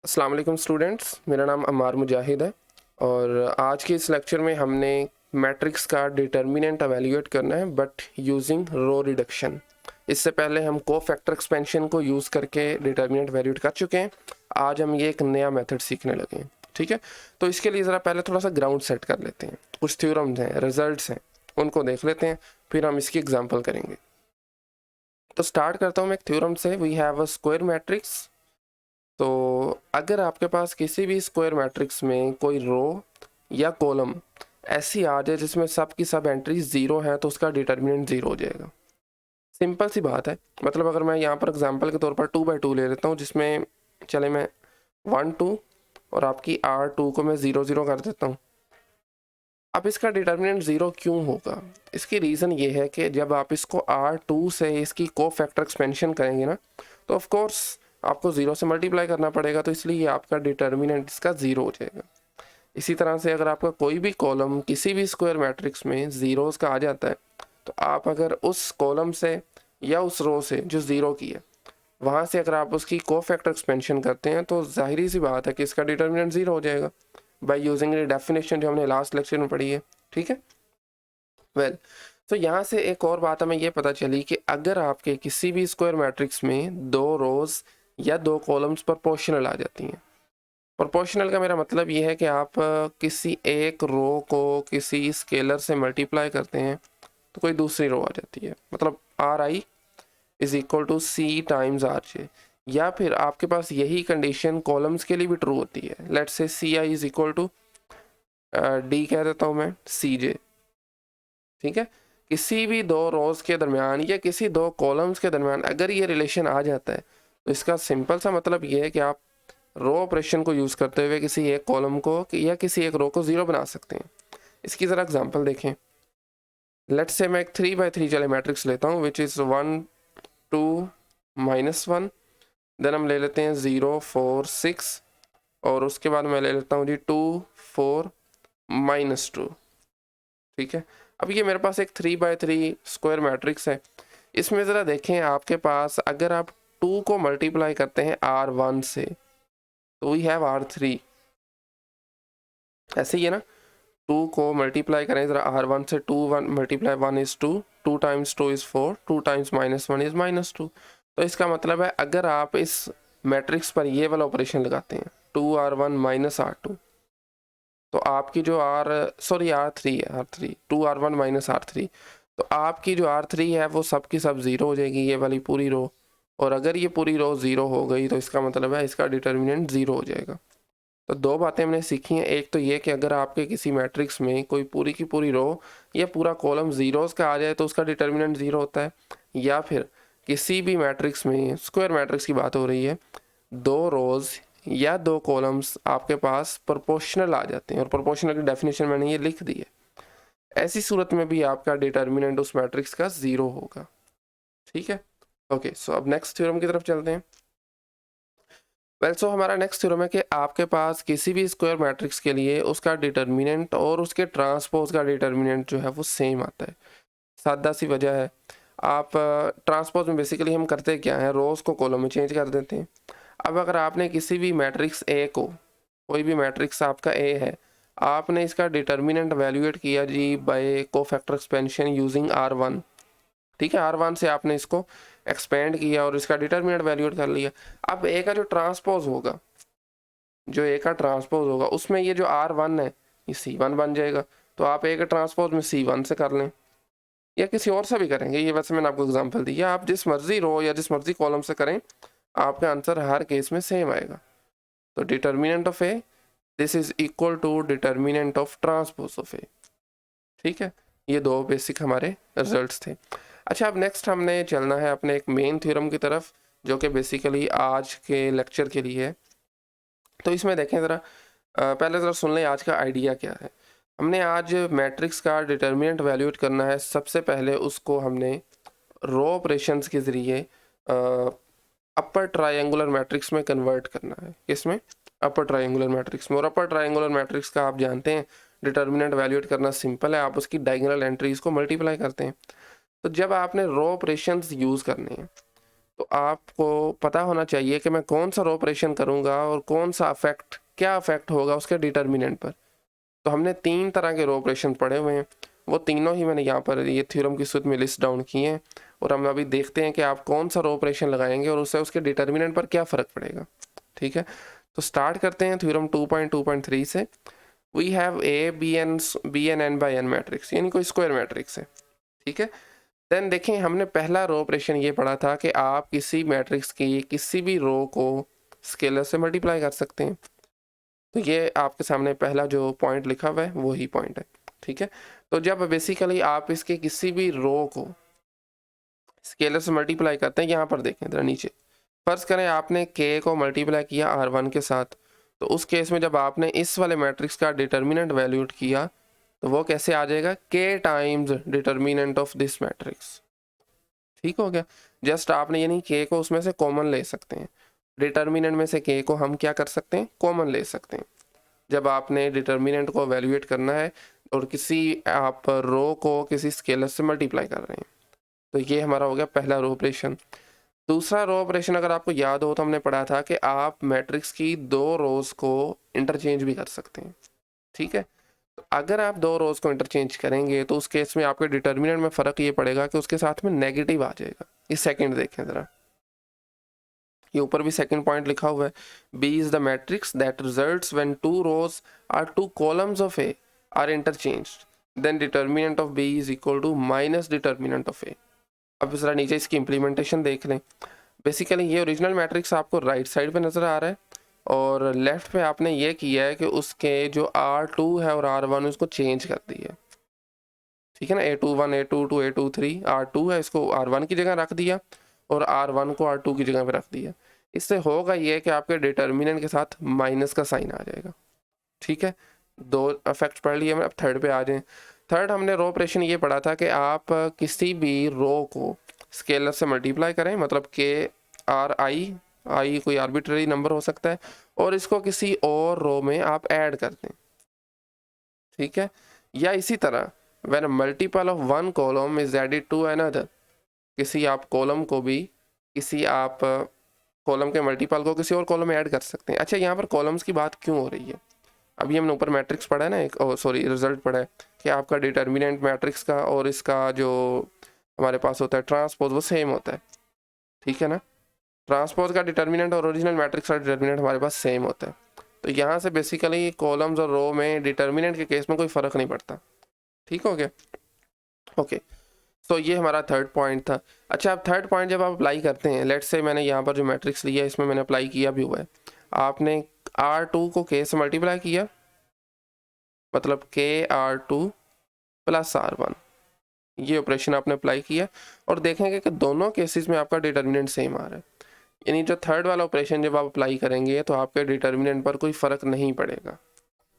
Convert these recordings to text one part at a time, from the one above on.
अस्सलाम वालेकुम स्टूडेंट्स, मेरा नाम अम्मार मुजाहिद है और आज के इस लेक्चर में हमने मैट्रिक्स का डिटर्मिनेंट एवेल्यूएट करना है बट यूजिंग रो रिडक्शन। इससे पहले हम को फैक्टर एक्सपेंशन को यूज़ करके डिटर्मिनेंट एवेल्यूएट कर चुके हैं। आज हम ये एक नया मेथड सीखने लगे हैं। ठीक है, तो इसके लिए ज़रा पहले थोड़ा सा ग्राउंड सेट कर लेते हैं। कुछ थ्योरम्स हैं, रिजल्ट्स हैं, उनको देख लेते हैं, फिर हम इसकी एग्जाम्पल करेंगे। तो स्टार्ट करता हूँ मैं एक थ्योरम से। We have a square matrix. तो अगर आपके पास किसी भी स्क्वायर मैट्रिक्स में कोई रो या कॉलम ऐसी आ जाए जिसमें सब की सब एंट्री ज़ीरो है तो उसका डिटर्मिनेंट ज़ीरो हो जाएगा। सिंपल सी बात है। मतलब अगर मैं यहाँ पर एग्जांपल के तौर पर 2/2 ले लेता हूँ, जिसमें चले मैं 1 2 और आपकी R2 को मैं 0 0 कर देता हूँ। अब इसका डिटर्मिनेंट ज़ीरो क्यों होगा? इसकी रीज़न ये है कि जब आप इसको R2 से इसकी को फैक्टर एक्सपेंशन करेंगे ना, तो ऑफ कोर्स आपको ज़ीरो से मल्टीप्लाई करना पड़ेगा, तो इसलिए आपका डिटर्मिनेंट इसका ज़ीरो हो जाएगा। इसी तरह से अगर आपका कोई भी कॉलम किसी भी स्क्वायर मैट्रिक्स में ज़ीरोज़ का आ जाता है, तो आप अगर उस कॉलम से या उस रो से जो ज़ीरो की है, वहाँ से अगर आप उसकी को फैक्टर एक्सपेंशन करते हैं तो ज़ाहिरी सी बात है कि इसका डिटर्मिनेंट ज़ीरो हो जाएगा बाय यूजिंग द डेफिनेशन जो हमने लास्ट लेक्चर में पढ़ी है। ठीक है, वेल तो यहाँ से एक और बात हमें ये पता चली कि अगर आपके किसी भी स्क्वायर मैट्रिक्स में दो रोज या दो कॉलम्स प्रोपोर्शनल आ जाती हैं। प्रोपोर्शनल का मेरा मतलब ये है कि आप किसी एक रो को किसी स्केलर से मल्टीप्लाई करते हैं तो कोई दूसरी रो आ जाती है। मतलब R I is equal to C times R J, या फिर आपके पास यही कंडीशन कॉलम्स के लिए भी ट्रू होती है। Let's say C I is equal to D कह देता हूँ मैं सी जे। ठीक है, किसी भी दो रोज के दरमियान या किसी दो कॉलम्स के दरमियान अगर ये रिलेशन आ जाता है तो इसका सिंपल सा मतलब ये है कि आप रो ऑपरेशन को यूज़ करते हुए किसी एक कॉलम को या किसी एक रो को ज़ीरो बना सकते हैं। इसकी ज़रा एग्जांपल देखें। लेट्स से मैं एक 3/3 चले मैट्रिक्स लेता हूँ विच इज़ 1 2 -1। देन हम ले लेते हैं 0 4 6 और उसके बाद मैं ले लेता हूँ जी 2 4 -2। ठीक है, अब ये मेरे पास एक 3/3 स्क्वायर मैट्रिक्स है। इसमें ज़रा देखें, आपके पास अगर आप 2 को मल्टीप्लाई करते हैं R1 से तो वी हैव R3। ऐसे ही है ना, 2 को मल्टीप्लाई करें ज़रा R1 से, 2 1 multiply 1 is 2, 2 times 2 is 4, 2 times -1 is -2। तो इसका मतलब है अगर आप इस मैट्रिक्स पर ये वाला ऑपरेशन लगाते हैं 2R1 -R2, तो आपकी जो R3 है, R3 2R1 -R3, तो आपकी जो R3 है वो सब की सब ज़ीरो हो जाएगी, ये वाली पूरी रो। और अगर ये पूरी रो ज़ीरो हो गई तो इसका मतलब है इसका डिटर्मिनेंट ज़ीरो हो जाएगा। तो दो बातें हमने सीखी हैं। एक तो ये कि अगर आपके किसी मैट्रिक्स में कोई पूरी की पूरी रो या पूरा कॉलम ज़ीरोज़ का आ जाए तो उसका डिटर्मिनेंट ज़ीरो होता है। या फिर किसी भी मैट्रिक्स में, स्क्वायर मैट्रिक्स की बात हो रही है, दो रोज़ या दो कॉलम्स आपके पास प्रोपोर्शनल आ जाते हैं और प्रोपोर्शनल की डेफिनेशन मैंने ये लिख दी है। ऐसी सूरत में भी आपका डिटर्मिनेंट उस मैट्रिक्स का ज़ीरो होगा। ठीक है, ओके। सो अब नेक्स्ट थ्योरम की तरफ चलते हैं। वेल सो हमारा नेक्स्ट थ्योरम है कि आपके पास किसी भी स्क्वायर मैट्रिक्स के लिए उसका डिटर्मिनेंट और उसके ट्रांसपोज का डिटर्मिनेंट जो है वो सेम आता है। सादा सी वजह है। आप ट्रांसपोज में बेसिकली हम करते क्या है, रोज़ को कॉलम में चेंज कर देते हैं। अब अगर आपने किसी भी मैट्रिक्स ए को, कोई भी मैट्रिक्स आपका ए है, आपने इसका डिटर्मिनेंट वैल्यूएट किया जी by cofactor expansion using R1। ठीक है, R1 से आपने इसको एक्सपेंड किया और इसका डिटर्मिनेंट वैल्यूएट कर लिया। अब ए का जो ट्रांसपोज होगा, उसमें ये जो R1 है ये C1 बन जाएगा। तो आप ए का ट्रांसपोज में C1 से कर लें या किसी और से भी करेंगे। ये वैसे मैंने आपको एग्जांपल दिया, आप जिस मर्जी रो या जिस मर्जी कॉलम से करें आपका आंसर हर केस में सेम आएगा। तो determinant of A this is equal to determinant of transpose of A. ठीक है, ये दो बेसिक हमारे रिजल्ट्स थे। अच्छा, अब नेक्स्ट हमने चलना है अपने एक मेन थ्योरम की तरफ जो कि बेसिकली आज के लेक्चर के लिए है। तो इसमें देखें ज़रा, पहले ज़रा सुन लें आज का आइडिया क्या है। हमने आज मैट्रिक्स का डिटर्मिनेंट वैल्यूएट करना है। सबसे पहले उसको हमने रो ऑपरेशंस के ज़रिए अपर ट्रायंगुलर मैट्रिक्स में कन्वर्ट करना है। किसमें? अपर ट्रायंगुलर मैट्रिक्स में। और अपर ट्रायंगुलर मैट्रिक्स का आप जानते हैं डिटर्मिनेंट वैल्यूएट करना सिंपल है, आप उसकी डायगोनल एंट्रीज को मल्टीप्लाई करते हैं। तो जब आपने रो ऑपरेशंस यूज़ करने हैं तो आपको पता होना चाहिए कि मैं कौन सा रो ऑपरेशन करूँगा और कौन सा क्या अफेक्ट होगा उसके डिटर्मिनेंट पर। तो हमने 3 तरह के रो ऑपरेशन पढ़े हुए हैं, वो तीनों ही मैंने यहाँ पर ये थ्योरम की सूत्र में लिस्ट डाउन किए हैं, और हम अभी देखते हैं कि आप कौन सा रो ऑपरेशन लगाएंगे और उससे उसके डिटर्मिनेंट पर क्या फ़र्क पड़ेगा। ठीक है, तो स्टार्ट करते हैं थ्योरम 2.2.3 से। We have A be an N by N matrix, यानी कोई स्क्वायर मैट्रिक्स है। ठीक है, देन देखें हमने पहला रो ऑपरेशन ये पढ़ा था कि आप किसी मैट्रिक्स की किसी भी रो को स्केलर से मल्टीप्लाई कर सकते हैं। तो ये आपके सामने पहला जो पॉइंट लिखा हुआ है वही पॉइंट है। ठीक है, तो जब बेसिकली आप इसके किसी भी रो को स्केलर से मल्टीप्लाई करते हैं, यहाँ पर देखें जरा नीचे, फर्ज करें आपने के को मल्टीप्लाई किया R1 के साथ, तो उस केस में जब आपने इस वाले मैट्रिक्स का डिटर्मिनेंट वैल्यूट किया तो वो कैसे आ जाएगा, के times determinant of this matrix. ठीक हो गया, जस्ट आपने यानी के को उसमें से कॉमन ले सकते हैं, डिटर्मिनेंट में से के को हम क्या कर सकते हैं, कॉमन ले सकते हैं। जब आपने डिटर्मिनेंट को एवेल्युएट करना है और किसी आप रो को किसी स्केलर से मल्टीप्लाई कर रहे हैं, तो ये हमारा हो गया पहला रो ऑपरेशन। दूसरा रो ऑपरेशन अगर आपको याद हो तो हमने पढ़ा था कि आप मैट्रिक्स की 2 रोज को इंटरचेंज भी कर सकते हैं। ठीक है, तो अगर आप 2 रोज को इंटरचेंज करेंगे तो उस केस में आपके डिटर्मिनेंट में फ़र्क ये पड़ेगा कि उसके साथ में नेगेटिव आ जाएगा। ये सेकंड देखें ज़रा, ये ऊपर भी सेकंड पॉइंट लिखा हुआ है, B is the matrix that results when 2 rows are 2 columns of A are interchanged then determinant of B is equal to minus determinant of A. अब ज़रा नीचे इसकी इम्प्लीमेंटेशन देख लें। बेसिकली ये ओरिजिनल मैट्रिक्स आपको राइट साइड पे नज़र आ रहा है और लेफ्ट पे आपने ये किया है कि उसके जो R2 है और R1 उसको चेंज कर दिया। ठीक है ना, A21 A22 A23 R2 है, इसको R1 की जगह रख दिया और R1 को R2 की जगह पे रख दिया। इससे होगा ये कि आपके डिटर्मिनेंट के साथ माइनस का साइन आ जाएगा। ठीक है, 2 इफेक्ट पढ़ लिए, अब थर्ड पे आ जाएं। थर्ड हमने रो ऑपरेशन ये पढ़ा था कि आप किसी भी रो को स्केलर से मल्टीप्लाई करें, मतलब के आर आई कोई आर्बिट्ररी नंबर हो सकता है, और इसको किसी और रो में आप ऐड कर दें। ठीक है, या इसी तरह when multiple of one column is added to another, किसी आप कॉलम को भी किसी आप कॉलम के मल्टीपल को किसी और कॉलम में ऐड कर सकते हैं। अच्छा, यहाँ पर कॉलम्स की बात क्यों हो रही है, अभी हमने ऊपर मैट्रिक्स पढ़ा है ना, एक सॉरी रिजल्ट पढ़ा है कि आपका डिटर्मिनेंट मैट्रिक्स का और इसका जो हमारे पास होता है ट्रांसपोज वो सेम होता है। ठीक है ना, ट्रांसपोज का डिटर्मिनेंट और ओरिजिनल मैट्रिक्स का डिटर्मिनेंट हमारे पास सेम होता है। तो यहाँ से बेसिकली कॉलम्स और रो में डिटर्मिनेंट के केस में कोई फ़र्क नहीं पड़ता। ठीक हो गया, ओके। तो ये हमारा थर्ड पॉइंट था। अच्छा, अब थर्ड पॉइंट जब आप अप्लाई करते हैं, लेट्स से मैंने यहाँ पर जो मैट्रिक्स लिया है इसमें मैंने अप्लाई किया भी हुआ है, आपने R2 को K से मल्टीप्लाई किया, मतलब KR2 प्लस R1, ये ऑपरेशन आपने अप्लाई किया और देखेंगे कि दोनों केसेस में आपका डिटर्मिनेंट सेम आ रहा है। यानी जो थर्ड वाला ऑपरेशन जब आप अप्लाई करेंगे तो आपके डिटर्मिनेंट पर कोई फ़र्क नहीं पड़ेगा।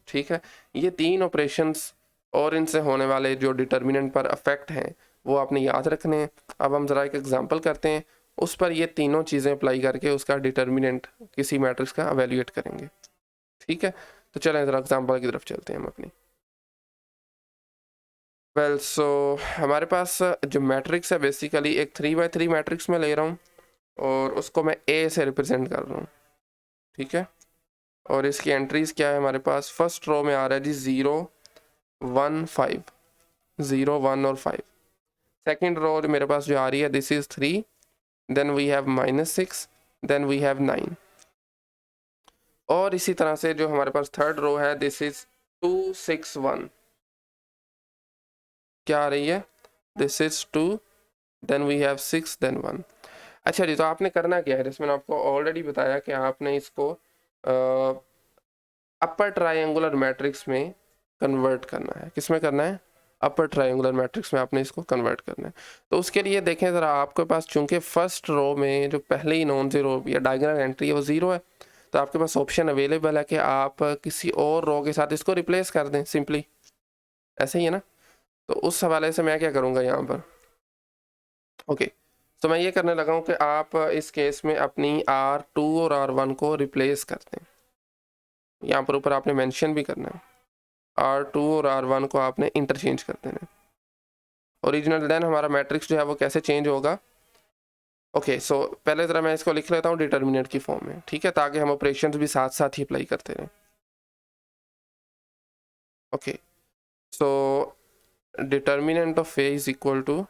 ठीक है, ये 3 ऑपरेशंस और इनसे होने वाले जो डिटर्मिनेंट पर अफेक्ट हैं वो आपने याद रखने हैं। अब हम ज़रा एक एग्जांपल करते हैं, उस पर ये तीनों चीज़ें अप्लाई करके उसका डिटर्मिनेंट किसी मैट्रिक्स का एवेल्युएट करेंगे। ठीक है, तो चलें ज़रा एग्जांपल की तरफ चलते हैं हम अपनी। वेल सो हमारे पास जो मैट्रिक्स है बेसिकली एक 3x3 मैट्रिक्स में ले रहा हूँ और उसको मैं A से रिप्रेजेंट कर रहा हूँ। ठीक है, और इसकी एंट्रीज क्या है, हमारे पास फर्स्ट रो में आ रहा है जी 0 1 5, 0 1 और 5। सेकेंड रो मेरे पास जो आ रही है this is 3, then we have -6, then we have 9। और इसी तरह से जो हमारे पास थर्ड रो है दिस इज 2 6 1, क्या आ रही है, this is 2, then we have 6, then 1। अच्छा जी, तो आपने करना क्या है, जिसमें आपको ऑलरेडी बताया कि आपने इसको अपर ट्रायंगुलर मैट्रिक्स में कन्वर्ट करना है। किस में करना है, अपर ट्रायंगुलर मैट्रिक्स में आपने इसको कन्वर्ट करना है। तो उसके लिए देखें ज़रा, आपके पास चूंकि फर्स्ट रो में जो पहले ही नॉन ज़ीरो या डायगोनल एंट्री है वो 0 है, तो आपके पास ऑप्शन अवेलेबल है कि आप किसी और रो के साथ इसको रिप्लेस कर दें, सिंपली ऐसे ही है ना। तो उस हवाले से मैं क्या करूँगा यहाँ पर, ओके, तो मैं ये करने लगा हूँ कि आप इस केस में अपनी R2 और R1 को रिप्लेस कर दें। यहाँ पर ऊपर आपने मेंशन भी करना है, R2 और R1 को आपने इंटरचेंज कर देना है। ओरिजिनल देन हमारा मैट्रिक्स जो है वो कैसे चेंज होगा, ओके, सो पहले ज़रा मैं इसको लिख लेता हूँ डिटर्मिनेंट की फॉर्म में, ठीक है, ताकि हम ऑपरेशंस भी साथ साथ ही अप्लाई करते रहें। Okay, so determinant of A is equal to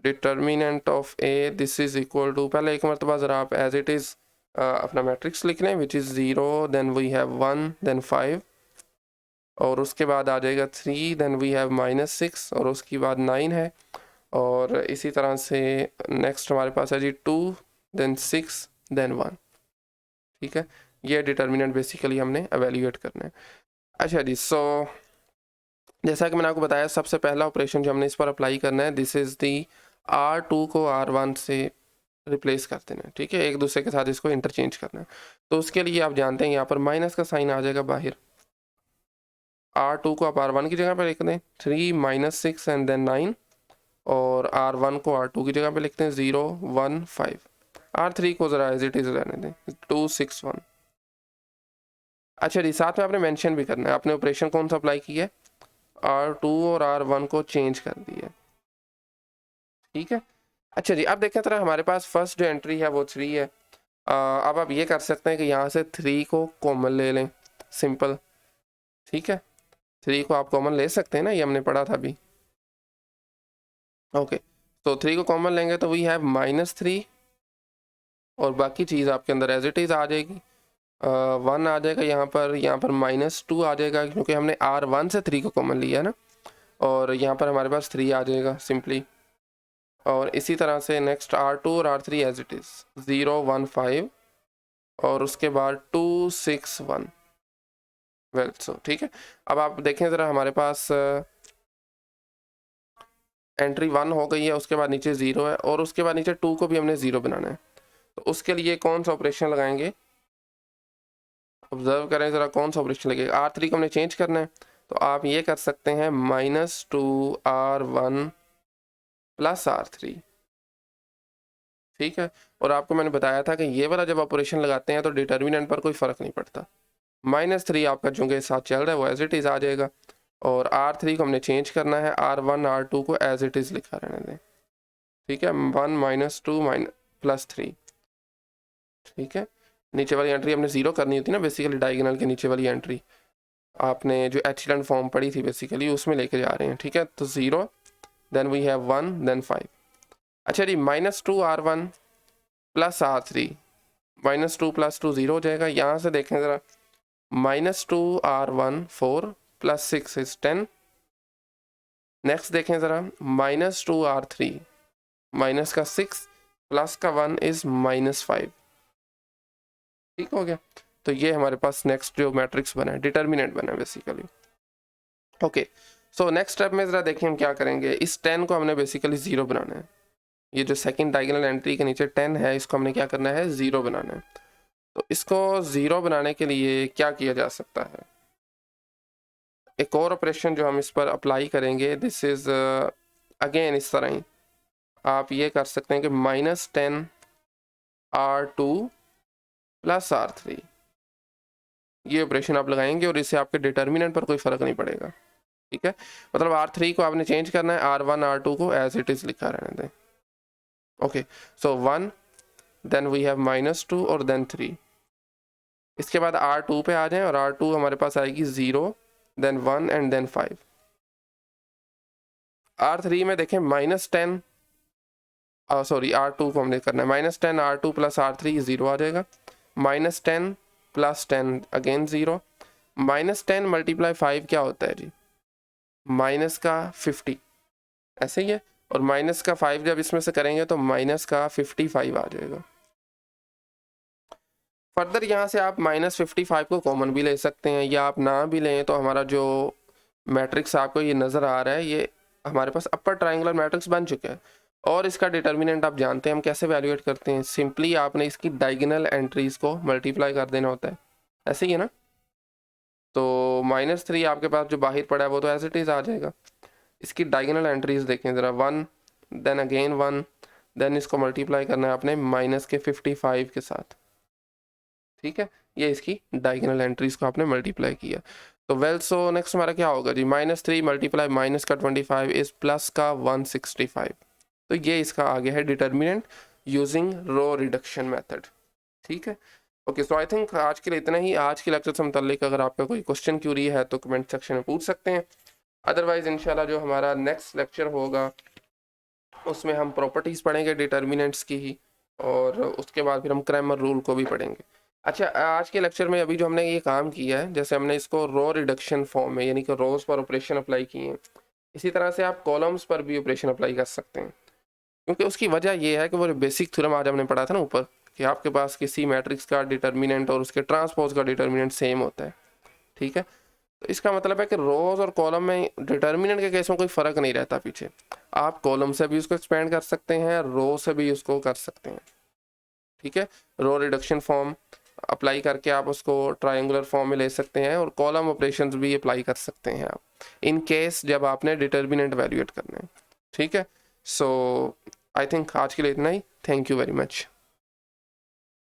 determinant of A, this is equal to, पहले एक मरतबा ज़रा आप एज इट इज़ अपना मैट्रिक्स लिख लें, which is 0, then we have 1, then 5, और उसके बाद आ जाएगा 3, देन वी हैव -6, और उसके बाद 9 है, और इसी तरह से नेक्स्ट हमारे पास है जी 2, देन 6, देन 1, ठीक है। ये डिटर्मिनेंट बेसिकली हमने एवेल्यूएट करना है। अच्छा जी, सो जैसा कि मैंने आपको बताया, सबसे पहला ऑपरेशन जो हमने इस पर अप्लाई करना है, दिस इज़ दी R2 को R1 से रिप्लेस कर देना है, ठीक है, एक दूसरे के साथ इसको इंटरचेंज करना है। तो उसके लिए आप जानते हैं यहाँ पर माइनस का साइन आ जाएगा बाहर, R2 को आप R1 की जगह पर लिख दें 3 - 6 एंड देन 9, और R1 को R2 की जगह पे लिखते हैं 0 1 5, R3 को ज़रा एज इट इज़ रहने दें 2 6 1। अच्छा जी, साथ में आपने मेंशन भी करना है, आपने ऑपरेशन कौन सा अप्लाई किया है, R2 और R1 को चेंज कर दिया, ठीक है। अच्छा जी, अब देखें तरह हमारे पास फर्स्ट जो एंट्री है वो 3 है। अब आप ये कर सकते हैं कि यहाँ से 3 को कॉमन ले लें, सिंपल, ठीक है, 3 को आप कॉमन ले सकते हैं ना, ये हमने पढ़ा था अभी। ओके, तो 3 को कॉमन लेंगे तो वी हैव -3, और बाकी चीज़ आपके अंदर एज इट इज़ आ जाएगी। 1 आ जाएगा यहाँ पर -2 आ जाएगा, क्योंकि हमने R1 से 3 को कॉमन लिया है ना, और यहाँ पर हमारे पास 3 आ जाएगा सिंपली। और इसी तरह से नेक्स्ट R2 और R3 एज इट इज़ 0 1 5, और उसके बाद 2 6 1, वेल सो, ठीक है। अब आप देखें ज़रा, हमारे पास एंट्री 1 हो गई है, उसके बाद नीचे 0 है, और उसके बाद नीचे 2 को भी हमने 0 बनाना है। तो उसके लिए कौन सा ऑपरेशन लगाएंगे, ऑब्जर्व करें ज़रा, कौन सा ऑपरेशन लगेगा। R3 को हमने चेंज करना है, तो आप ये कर सकते हैं -2 R1 + R3, ठीक है। और आपको मैंने बताया था कि ये वाला जब ऑपरेशन लगाते हैं तो डिटर्मिनेंट पर कोई फ़र्क नहीं पड़ता, -3 आपका जो के साथ चल रहा है वो एज इट इज़ आ जाएगा, और R3 को हमने चेंज करना है, R1 R2 को एज इट इज़ लिखा रहने दें, ठीक है, 1 - 2 + 3, ठीक है। नीचे वाली एंट्री हमने 0 करनी होती है ना, बेसिकली डायगोनल के नीचे वाली एंट्री आपने जो एचलन फॉर्म पढ़ी थी बेसिकली उसमें लेके जा रहे हैं, ठीक है। तो 0, देन वी हैव 1, देन 5। अच्छा जी, -2 R1 + R3, -2 + 2 0 हो जाएगा। यहाँ से देखें ज़रा, -2 R1 4 + 6 इज 10। नेक्स्ट देखें ज़रा, -2 R3, माइनस का 6 प्लस का 1 इज -5, ठीक हो गया। तो ये हमारे पास नेक्स्ट जो मैट्रिक्स बना है, डिटर्मिनेंट बना है basically. Okay, so next step में ज़रा देखिए हम क्या करेंगे, इस 10 को हमने बेसिकली 0 बनाना है। ये जो सेकंड डायगोनल एंट्री के नीचे 10 है, इसको हमने क्या करना है, 0 बनाना है। तो इसको 0 बनाने के लिए क्या किया जा सकता है, एक और ऑपरेशन जो हम इस पर अप्लाई करेंगे, दिस इज़ अगेन इस तरह ही आप ये कर सकते हैं कि -10 R2 + R3, ये ऑपरेशन आप लगाएंगे और इससे आपके डिटर्मिनेंट पर कोई फ़र्क नहीं पड़ेगा, ठीक है। मतलब R3 को आपने चेंज करना है, R1 R2 को एज इट इज़ लिखा रहने दें। Okay, so 1, then we have -2 और देन 3। इसके बाद R2 पे आ जाएं, और R2 हमारे पास आएगी 0, देन 1 एंड देन 5। R3 में देखें -10, सॉरी R2 को हमने करना है -10 R2 + R3 0 आ जाएगा, -10 + 10 अगेन 0, -10 × 5 क्या होता है जी, माइनस का 50, ऐसे ही है। और माइनस का 5 जब इसमें से करेंगे तो -55 आ जाएगा। फर्दर यहाँ से आप -55 को कॉमन भी ले सकते हैं, या आप ना भी लें तो हमारा जो मैट्रिक्स आपको ये नज़र आ रहा है, ये हमारे पास अपर ट्रायंगुलर मैट्रिक्स बन चुका है। और इसका डिटर्मिनेंट आप जानते हैं हम कैसे वैल्यूएट करते हैं, सिंपली आपने इसकी डायगोनल एंट्रीज को मल्टीप्लाई कर देना होता है, ऐसे ही है ना। तो -3 आपके पास जो बाहर पड़ा है वो तो एज इट इज़ आ जाएगा। इसकी डायगोनल एंट्रीज देखें ज़रा, 1, देन अगेन 1, देन इसको मल्टीप्लाई करना है आपने -55 के साथ, ठीक है। ये इसकी डायगोनल एंट्रीज को आपने मल्टीप्लाई किया। तो वेल, सो नेक्स्ट हमारा क्या होगा जी, -3 × -25 इज +165। तो ये इसका आगे है determinant using row reduction method. ठीक है, ओके। सो आई थिंक आज के लिए इतना ही। आज के लेक्चर से मुताल्लिक अगर आपका कोई क्वेश्चन क्यूरी है तो कमेंट सेक्शन में पूछ सकते हैं। अदरवाइज इंशाल्लाह जो हमारा नेक्स्ट लेक्चर होगा उसमें हम प्रॉपर्टीज़ पढ़ेंगे डिटर्मिनेंट्स की ही, और उसके बाद फिर हम क्रैमर रूल को भी पढ़ेंगे। अच्छा, आज के लेक्चर में अभी जो हमने ये काम किया है, जैसे हमने इसको रो रिडक्शन फॉर्म में यानी कि रोज़ पर ऑपरेशन अप्लाई किए हैं, इसी तरह से आप कॉलम्स पर भी ऑपरेशन अप्लाई कर सकते हैं। क्योंकि उसकी वजह ये है कि वो बेसिक थ्योरम आज हमने पढ़ा था ना ऊपर, कि आपके पास किसी मैट्रिक्स का डिटर्मिनेंट और उसके ट्रांसपोज का डिटर्मिनेंट सेम होता है। ठीक है, तो इसका मतलब है कि रोज़ और कॉलम में डिटर्मिनेंट के केस में कोई फ़र्क नहीं रहता पीछे। आप कॉलम से भी उसको एक्सपेंड कर सकते हैं, रो से भी उसको कर सकते हैं। ठीक है, रो रिडक्शन फॉर्म अप्लाई करके आप उसको ट्रायंगुलर फॉर्म में ले सकते हैं, और कॉलम ऑपरेशंस भी अप्लाई कर सकते हैं आप, इन केस जब आपने डिटर्मिनेंट वैल्यूएट करना है। ठीक है, सो आई थिंक आज के लिए इतना ही। Thank you very much.